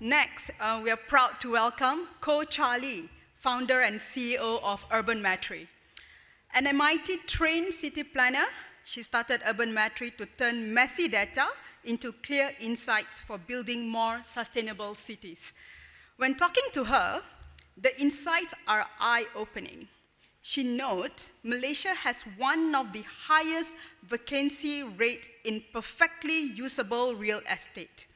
Next, we are proud to welcome Koh Cha-Ly, founder and CEO of Urbanmetry. An MIT-trained city planner, she started Urbanmetry to turn messy data into clear insights for building more sustainable cities. When talking to her, the insights are eye-opening. She notes Malaysia has one of the highest vacancy rates in perfectly usable real estate,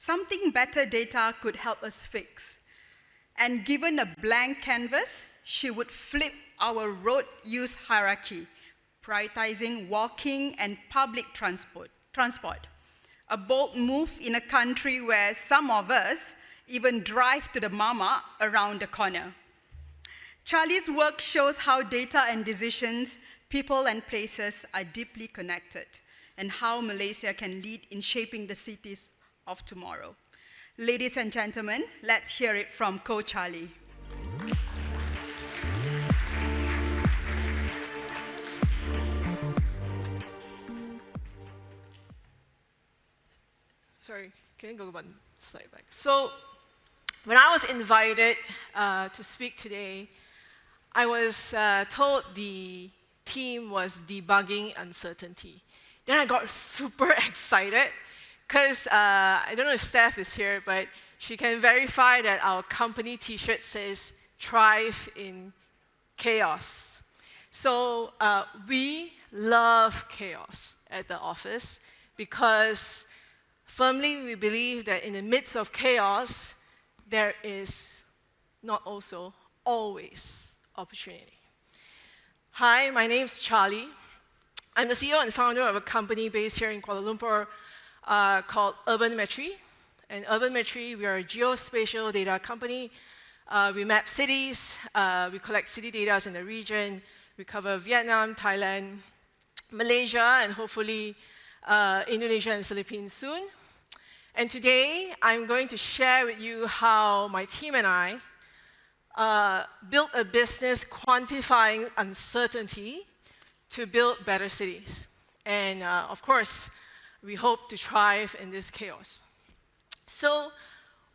something better data could help us fix. And given a blank canvas, she would flip our road use hierarchy, prioritizing walking and public transport. A bold move in a country where some of us even drive to the mama around the corner. Charlie's work shows how data and decisions, people and places are deeply connected, and how Malaysia can lead in shaping the cities of tomorrow. Ladies and gentlemen, let's hear it from Koh Cha-Ly. Sorry, can you go one slide back? So, when I was invited to speak today, I was told the theme was debugging uncertainty. Then I got super excited because I don't know if Steph is here, but she can verify that our company t-shirt says thrive in chaos. So we love chaos at the office because firmly we believe that in the midst of chaos, there is not also always opportunity. Hi, my name's Charlie. I'm the CEO and founder of a company based here in Kuala Lumpur called Urbanmetry. And Urbanmetry, we are a geospatial data company. We map cities, we collect city data in the region. We cover Vietnam, Thailand, Malaysia, and hopefully Indonesia and Philippines soon. And today, I'm going to share with you how my team and I built a business quantifying uncertainty to build better cities. And of course, we hope to thrive in this chaos. So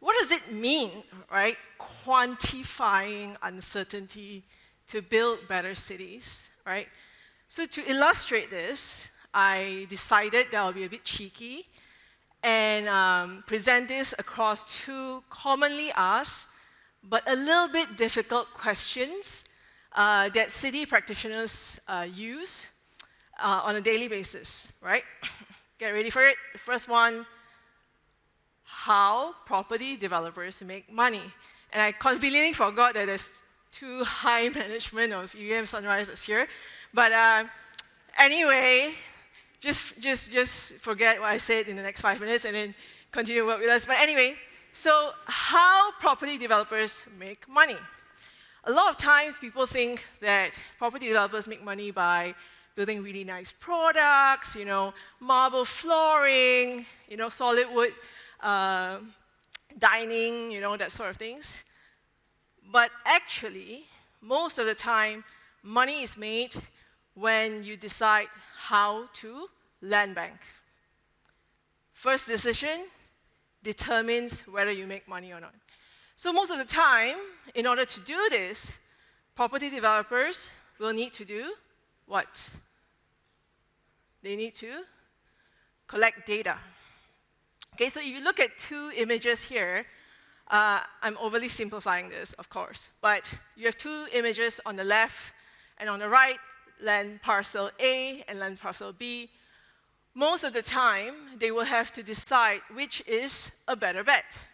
what does it mean, right? Quantifying uncertainty to build better cities, right? So to illustrate this, I decided that I'll be a bit cheeky and present this across two commonly asked but a little bit difficult questions that city practitioners use on a daily basis, right? Get ready for it. The first one, how property developers make money. And I conveniently forgot that there's two high management of UM Sunrise that's here. But anyway, just forget what I said in the next 5 minutes and then continue to work with us. But anyway, so how property developers make money. A lot of times people think that property developers make money by building really nice products, marble flooring, solid wood dining, that sort of things. But actually, most of the time, money is made when you decide how to land bank. First decision determines whether you make money or not. So most of the time, in order to do this, property developers will need to do what? They need to collect data. Okay, so if you look at two images here, I'm overly simplifying this, of course, but you have two images on the left and on the right, land parcel A and land parcel B. Most of the time, they will have to decide which is a better bet.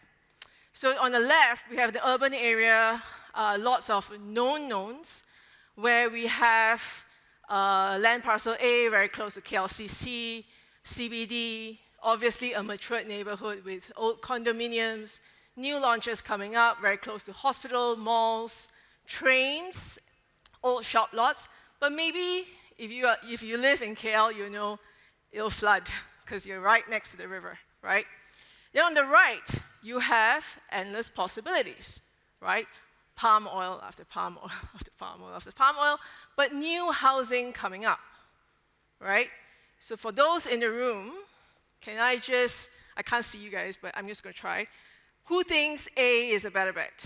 So on the left, we have the urban area, lots of known knowns, where we have land parcel A very close to KLCC, CBD, obviously a matured neighborhood with old condominiums, new launches coming up very close to hospital, malls, trains, old shop lots. But maybe if you live in KL, you know it'll flood because you're right next to the river, right? Then on the right, you have endless possibilities, right? Palm oil after palm oil after palm oil after palm oil, but new housing coming up, right? So for those in the room, I can't see you guys, but I'm just going to try. Who thinks A is a better bet?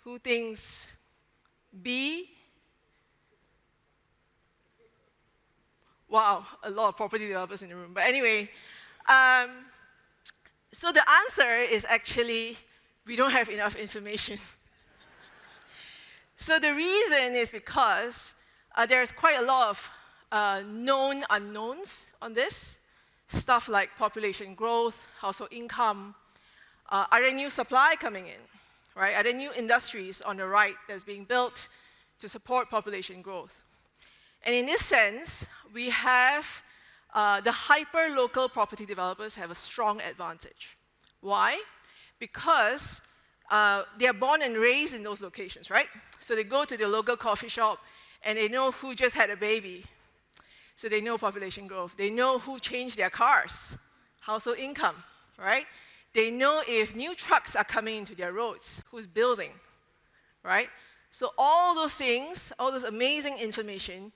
Who thinks B? Wow, a lot of property developers in the room. But anyway, so the answer is actually we don't have enough information. So the reason is because there's quite a lot of known unknowns on this. Stuff like population growth, household income. Are there new supply coming in? Right? Are there new industries on the right that's being built to support population growth? And in this sense, we have the hyper-local property developers have a strong advantage. Why? Because they are born and raised in those locations, right? So they go to the local coffee shop and they know who just had a baby. So they know population growth. They know who changed their cars, household income, right? They know if new trucks are coming into their roads, who's building, right? So all those things, all this amazing information,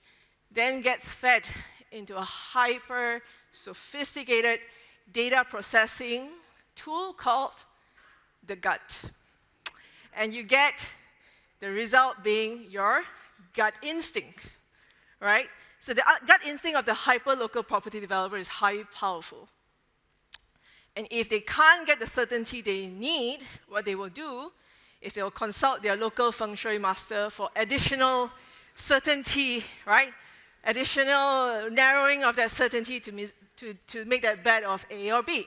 then gets fed into a hyper sophisticated data processing tool called the gut. And you get the result being your gut instinct, right? So the gut instinct of the hyper-local property developer is highly powerful. And if they can't get the certainty they need, what they will do is they will consult their local feng shui master for additional certainty, right? Additional narrowing of that certainty to make that bet of A or B.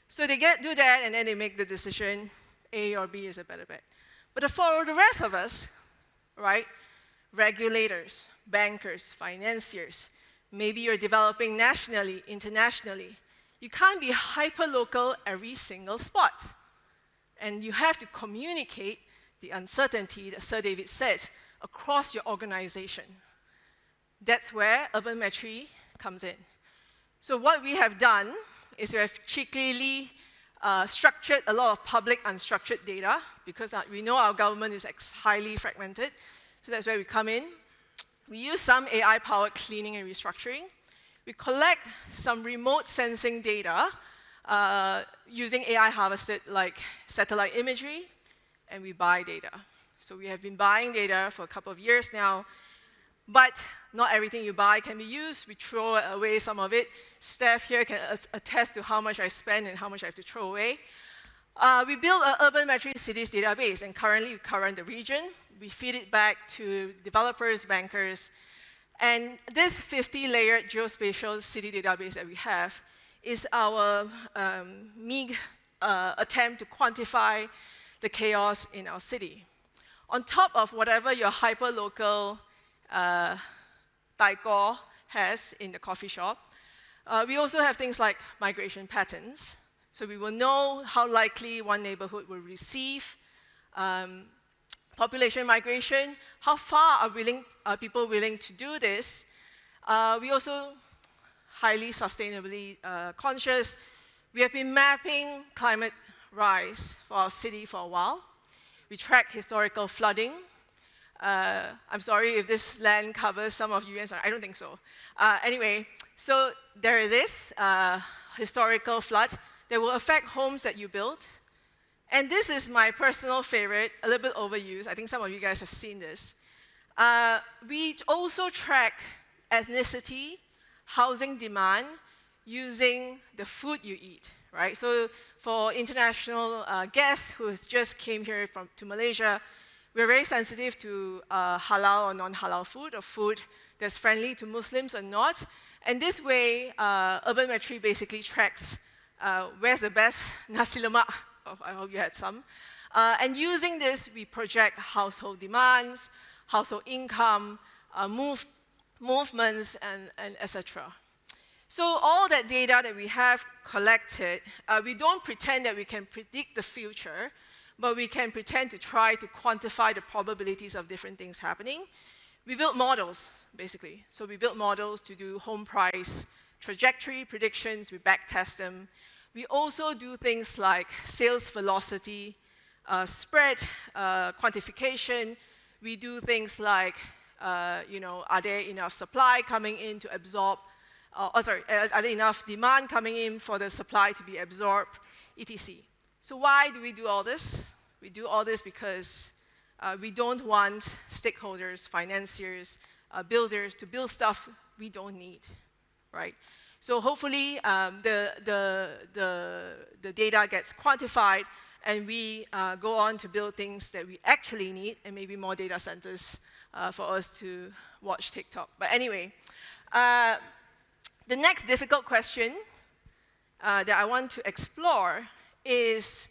So they do that, and then they make the decision, A or B is a better bet. But for the rest of us, right, regulators, bankers, financiers, maybe you're developing nationally, internationally, you can't be hyper-local every single spot. And you have to communicate the uncertainty that Sir David says across your organization. That's where Urbanmetry comes in. So what we have done is we have cheekily structured a lot of public unstructured data because we know our government is highly fragmented. So that's where we come in. We use some AI-powered cleaning and restructuring. We collect some remote sensing data using AI harvested like satellite imagery, and we buy data. So we have been buying data for a couple of years now, but not everything you buy can be used. We throw away some of it. Steph here can attest to how much I spend and how much I have to throw away. We built an Urbanmetry cities database, and currently we cover the region. We feed it back to developers, bankers, and this 50-layered geospatial city database that we have is our meager attempt to quantify the chaos in our city. On top of whatever your hyper-local taiko has in the coffee shop, we also have things like migration patterns. So we will know how likely one neighborhood will receive population migration, how far are people willing to do this. We also highly sustainably conscious. We have been mapping climate rise for our city for a while. We track historical flooding. I'm sorry if this land covers some of you, I don't think so. Anyway, so there is this historical flood that will affect homes that you build. And this is my personal favorite, a little bit overused. I think some of you guys have seen this. We also track ethnicity, housing demand, using the food you eat, right? So for international guests who just came here to Malaysia, we're very sensitive to halal or non-halal food, or food that's friendly to Muslims or not. And this way, Urbanmetry basically tracks where's the best nasi lemak. I hope you had some. And using this, we project household demands, household income, movements, and etc. So all that data that we have collected, we don't pretend that we can predict the future, but we can pretend to try to quantify the probabilities of different things happening. We built models, basically. So we built models to do home price trajectory predictions. We backtest them. We also do things like sales velocity, spread quantification. We do things like, are there enough supply coming in to absorb, are there enough demand coming in for the supply to be absorbed etc. So why do we do all this? We do all this because we don't want stakeholders, financiers, builders to build stuff we don't need, right? So hopefully the data gets quantified and we go on to build things that we actually need and maybe more data centers for us to watch TikTok. But anyway, the next difficult question that I want to explore is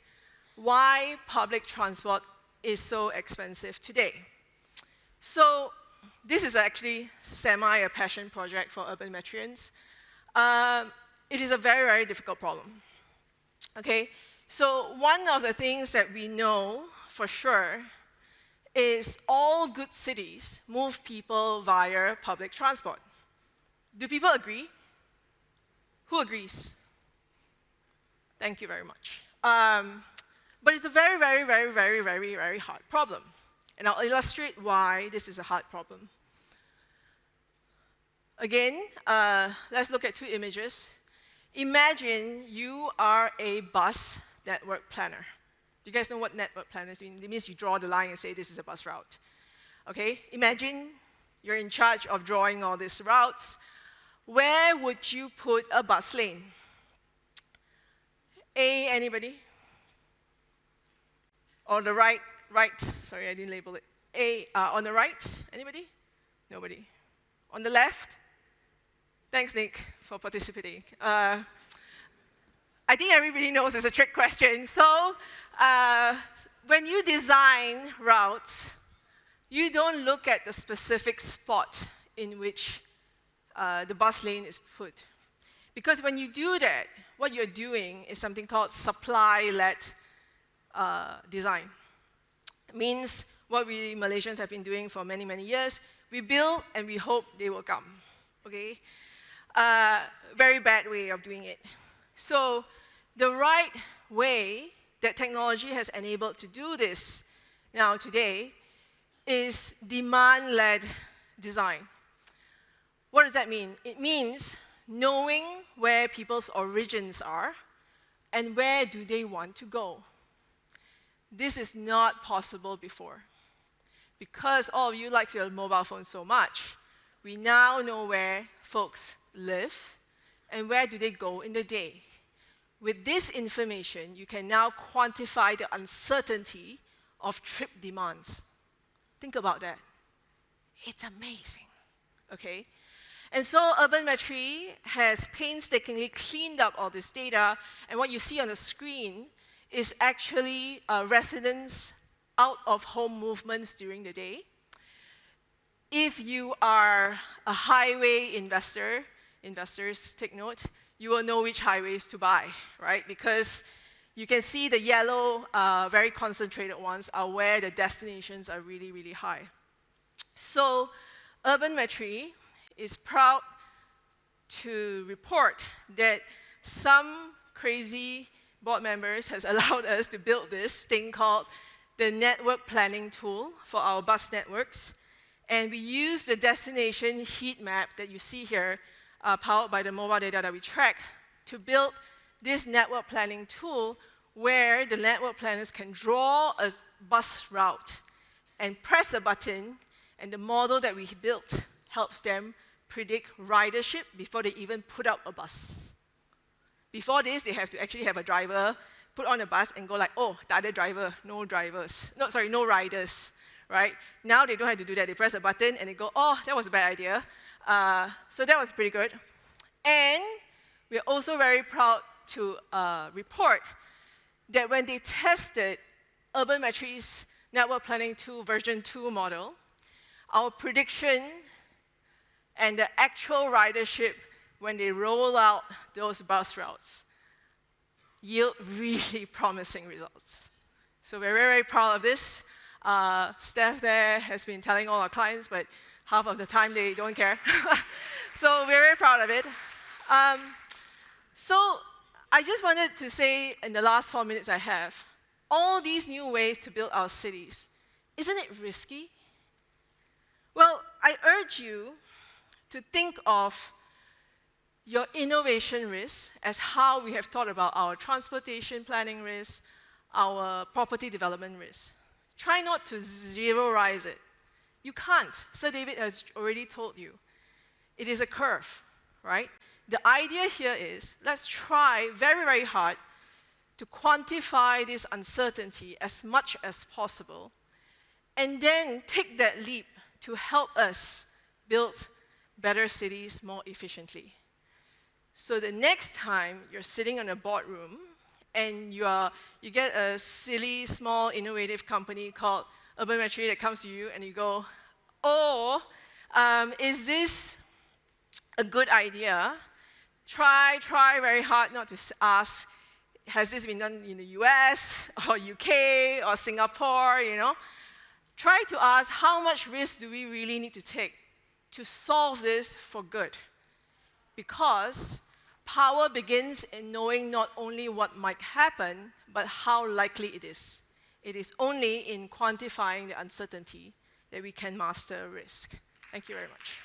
why public transport is so expensive today. So this is actually a passion project for Urbanmetrians. It is a very, very difficult problem. Okay, so one of the things that we know for sure is all good cities move people via public transport. Do people agree? Who agrees? Thank you very much. But it's a very, very, very, very, very, very hard problem. And I'll illustrate why this is a hard problem. Again, let's look at two images. Imagine you are a bus network planner. Do you guys know what network planners mean? It means you draw the line and say this is a bus route. Okay, imagine you're in charge of drawing all these routes. Where would you put a bus lane? A, anybody? On the right, sorry, I didn't label it. A, on the right, anybody? Nobody. On the left? Thanks, Nick, for participating. I think everybody knows it's a trick question. So when you design routes, you don't look at the specific spot in which the bus lane is put. Because when you do that, what you're doing is something called supply-led design. It means what we Malaysians have been doing for many, many years. We build and we hope they will come, okay? Very bad way of doing it. So the right way that technology has enabled to do this now today is demand-led design. What does that mean? It means knowing where people's origins are and where do they want to go. This is not possible before. Because all of you like your mobile phone so much, we now know where folks live and where do they go in the day. With this information, you can now quantify the uncertainty of trip demands. Think about that. It's amazing, okay? And so Urbanmetry has painstakingly cleaned up all this data, and what you see on the screen is actually residents' out-of-home movements during the day. If you are a highway investor, investors take note, you will know which highways to buy, right? Because you can see the yellow, very concentrated ones are where the destinations are really, really high. So Urbanmetry is proud to report that some crazy board members has allowed us to build this thing called the network planning tool for our bus networks. And we use the destination heat map that you see here, powered by the mobile data that we track, to build this network planning tool where the network planners can draw a bus route and press a button, and the model that we built helps them predict ridership before they even put out a bus. Before this, they have to actually have a driver put on a bus and go like, oh, the other driver, no riders, right? Now they don't have to do that. They press a button and they go, oh, that was a bad idea. So that was pretty good. And we're also very proud to report that when they tested Urbanmetry's network planning tool version 2 model, our prediction and the actual ridership when they roll out those bus routes yield really promising results. So we're very, very proud of this. Staff there has been telling all our clients, but half of the time they don't care. So we're very proud of it. So I just wanted to say in the last 4 minutes I have, all these new ways to build our cities, isn't it risky? Well, I urge you to think of your innovation risk as how we have thought about our transportation planning risk, our property development risk. Try not to zero-rise it. You can't. Sir David has already told you. It is a curve, right? The idea here is, let's try very, very hard to quantify this uncertainty as much as possible, and then take that leap to help us build better cities more efficiently. So the next time you're sitting in a boardroom and you get a silly, small, innovative company called Urbanmetry that comes to you and you go, oh, is this a good idea? Try very hard not to ask, has this been done in the US or UK or Singapore, you know? Try to ask, how much risk do we really need to take to solve this for good? Because power begins in knowing not only what might happen, but how likely it is. It is only in quantifying the uncertainty that we can master risk. Thank you very much.